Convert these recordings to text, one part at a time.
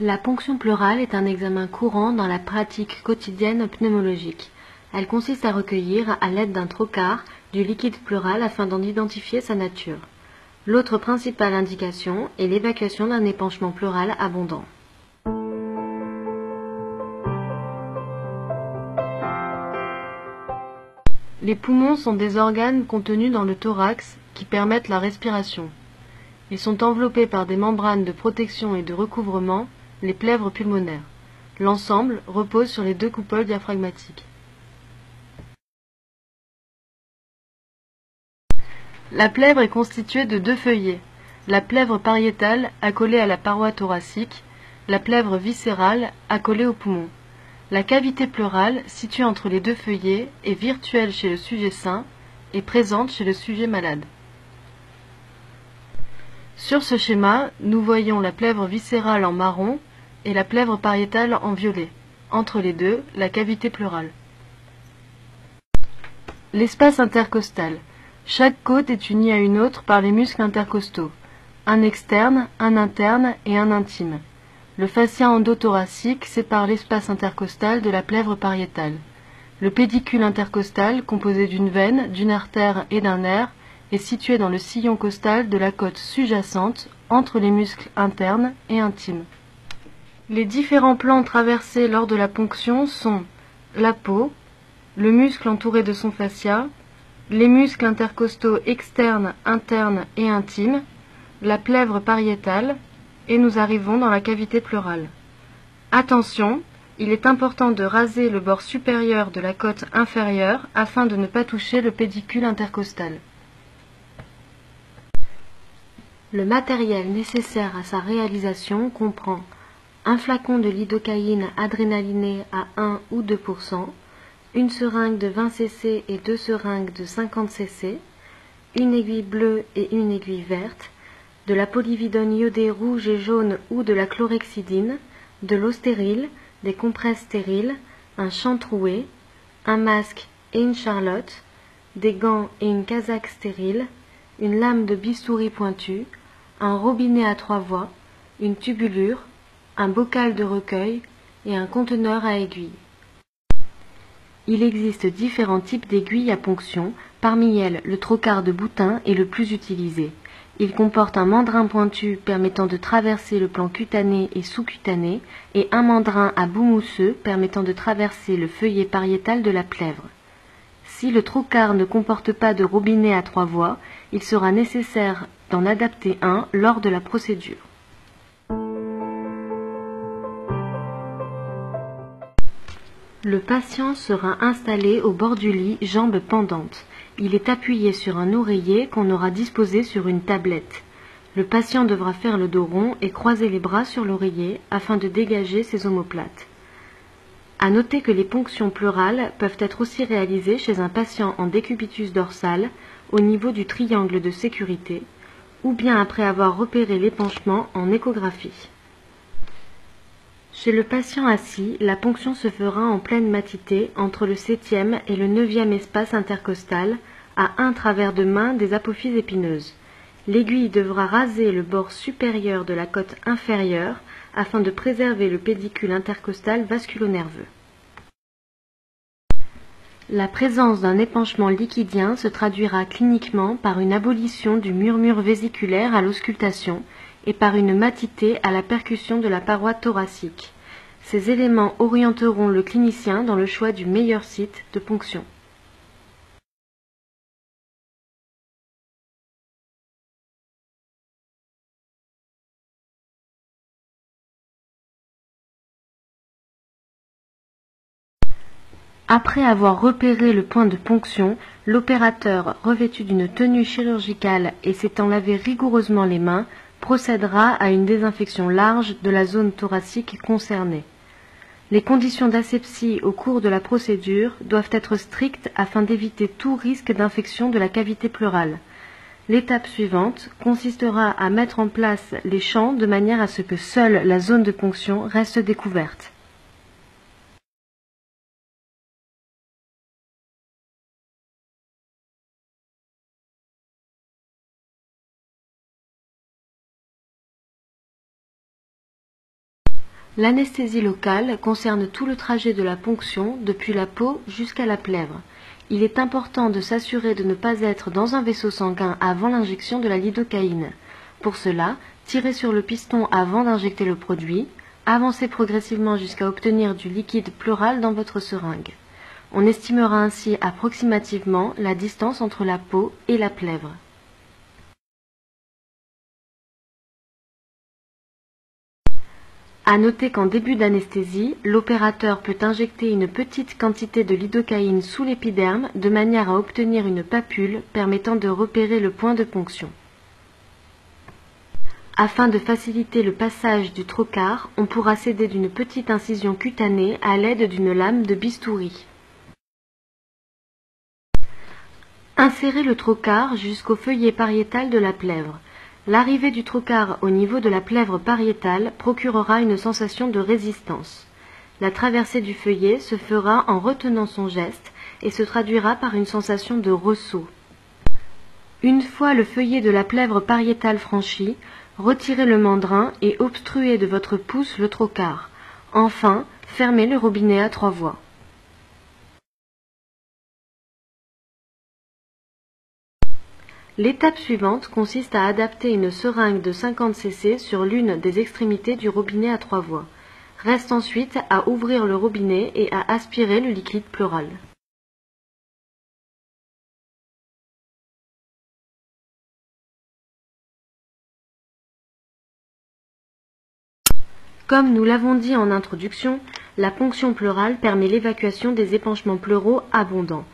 La ponction pleurale est un examen courant dans la pratique quotidienne pneumologique. Elle consiste à recueillir, à l'aide d'un trocar, du liquide pleural afin d'en identifier sa nature. L'autre principale indication est l'évacuation d'un épanchement pleural abondant. Les poumons sont des organes contenus dans le thorax qui permettent la respiration. Ils sont enveloppés par des membranes de protection et de recouvrement, les plèvres pulmonaires. L'ensemble repose sur les deux coupoles diaphragmatiques. La plèvre est constituée de deux feuillets. La plèvre pariétale accolée à la paroi thoracique, la plèvre viscérale accolée au poumon. La cavité pleurale, située entre les deux feuillets, est virtuelle chez le sujet sain et présente chez le sujet malade. Sur ce schéma, nous voyons la plèvre viscérale en marron et la plèvre pariétale en violet. Entre les deux, la cavité pleurale. L'espace intercostal. Chaque côte est unie à une autre par les muscles intercostaux. Un externe, un interne et un intime. Le fascia endothoracique sépare l'espace intercostal de la plèvre pariétale. Le pédicule intercostal, composé d'une veine, d'une artère et d'un nerf, est situé dans le sillon costal de la côte sous-jacente, entre les muscles internes et intimes. Les différents plans traversés lors de la ponction sont la peau, le muscle entouré de son fascia, les muscles intercostaux externes, internes et intimes, la plèvre pariétale, et nous arrivons dans la cavité pleurale. Attention, il est important de raser le bord supérieur de la côte inférieure afin de ne pas toucher le pédicule intercostal. Le matériel nécessaire à sa réalisation comprend un flacon de lidocaïne adrénalinée à 1 ou 2%, une seringue de 20 cc et deux seringues de 50 cc, une aiguille bleue et une aiguille verte, de la polyvidone iodée rouge et jaune ou de la chlorhexidine, de l'eau stérile, des compresses stériles, un champ troué, un masque et une charlotte, des gants et une casaque stérile, une lame de bistouri pointue, un robinet à 3 voies, une tubulure, un bocal de recueil et un conteneur à aiguilles. Il existe différents types d'aiguilles à ponction, parmi elles le trocard de Boutin est le plus utilisé. Il comporte un mandrin pointu permettant de traverser le plan cutané et sous-cutané et un mandrin à bout mousseux permettant de traverser le feuillet pariétal de la plèvre. Si le trocard ne comporte pas de robinet à 3 voies, il sera nécessaire d'en adapter un lors de la procédure. Le patient sera installé au bord du lit, jambes pendantes. Il est appuyé sur un oreiller qu'on aura disposé sur une tablette. Le patient devra faire le dos rond et croiser les bras sur l'oreiller afin de dégager ses omoplates. À noter que les ponctions pleurales peuvent être aussi réalisées chez un patient en décubitus dorsal, au niveau du triangle de sécurité, ou bien après avoir repéré l'épanchement en échographie. Chez le patient assis, la ponction se fera en pleine matité entre le 7e et le 9e espace intercostal, à 1 travers de main des apophyses épineuses. L'aiguille devra raser le bord supérieur de la côte inférieure afin de préserver le pédicule intercostal vasculonerveux. La présence d'un épanchement liquidien se traduira cliniquement par une abolition du murmure vésiculaire à l'auscultation et par une matité à la percussion de la paroi thoracique. Ces éléments orienteront le clinicien dans le choix du meilleur site de ponction. Après avoir repéré le point de ponction, l'opérateur, revêtu d'une tenue chirurgicale et s'étant lavé rigoureusement les mains, procédera à une désinfection large de la zone thoracique concernée. Les conditions d'asepsie au cours de la procédure doivent être strictes afin d'éviter tout risque d'infection de la cavité pleurale. L'étape suivante consistera à mettre en place les champs de manière à ce que seule la zone de ponction reste découverte. L'anesthésie locale concerne tout le trajet de la ponction depuis la peau jusqu'à la plèvre. Il est important de s'assurer de ne pas être dans un vaisseau sanguin avant l'injection de la lidocaïne. Pour cela, tirez sur le piston avant d'injecter le produit, avancez progressivement jusqu'à obtenir du liquide pleural dans votre seringue. On estimera ainsi approximativement la distance entre la peau et la plèvre. À noter qu'en début d'anesthésie, l'opérateur peut injecter une petite quantité de lidocaïne sous l'épiderme de manière à obtenir une papule permettant de repérer le point de ponction. Afin de faciliter le passage du trocar, on pourra s'aider d'une petite incision cutanée à l'aide d'une lame de bistouri. Insérez le trocar jusqu'au feuillet pariétal de la plèvre. L'arrivée du trocar au niveau de la plèvre pariétale procurera une sensation de résistance. La traversée du feuillet se fera en retenant son geste et se traduira par une sensation de ressaut. Une fois le feuillet de la plèvre pariétale franchi, retirez le mandrin et obstruez de votre pouce le trocar. Enfin, fermez le robinet à 3 voies. L'étape suivante consiste à adapter une seringue de 50 cc sur l'une des extrémités du robinet à 3 voies. Reste ensuite à ouvrir le robinet et à aspirer le liquide pleural. Comme nous l'avons dit en introduction, la ponction pleurale permet l'évacuation des épanchements pleuraux abondants.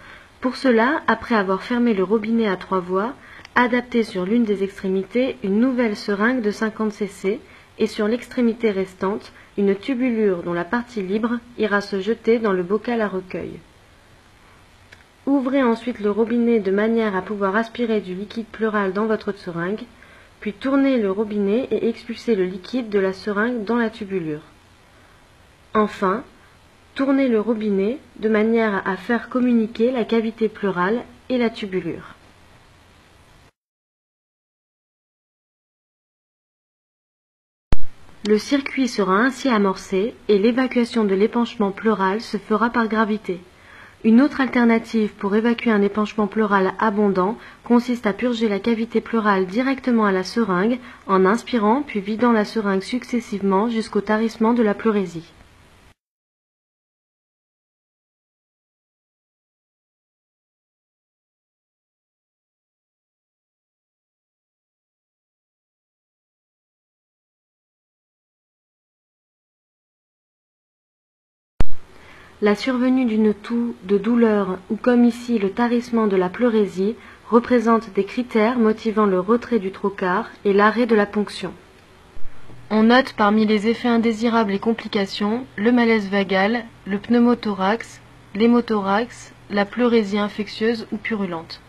Pour cela, après avoir fermé le robinet à 3 voies, adaptez sur l'une des extrémités une nouvelle seringue de 50 cc et sur l'extrémité restante, une tubulure dont la partie libre ira se jeter dans le bocal à recueil. Ouvrez ensuite le robinet de manière à pouvoir aspirer du liquide pleural dans votre seringue, puis tournez le robinet et expulsez le liquide de la seringue dans la tubulure. Enfin, tournez le robinet de manière à faire communiquer la cavité pleurale et la tubulure. Le circuit sera ainsi amorcé et l'évacuation de l'épanchement pleural se fera par gravité. Une autre alternative pour évacuer un épanchement pleural abondant consiste à purger la cavité pleurale directement à la seringue en inspirant puis vidant la seringue successivement jusqu'au tarissement de la pleurésie. La survenue d'une toux, de douleur ou comme ici le tarissement de la pleurésie représente des critères motivant le retrait du trocar et l'arrêt de la ponction. On note parmi les effets indésirables et complications le malaise vagal, le pneumothorax, l'hémothorax, la pleurésie infectieuse ou purulente.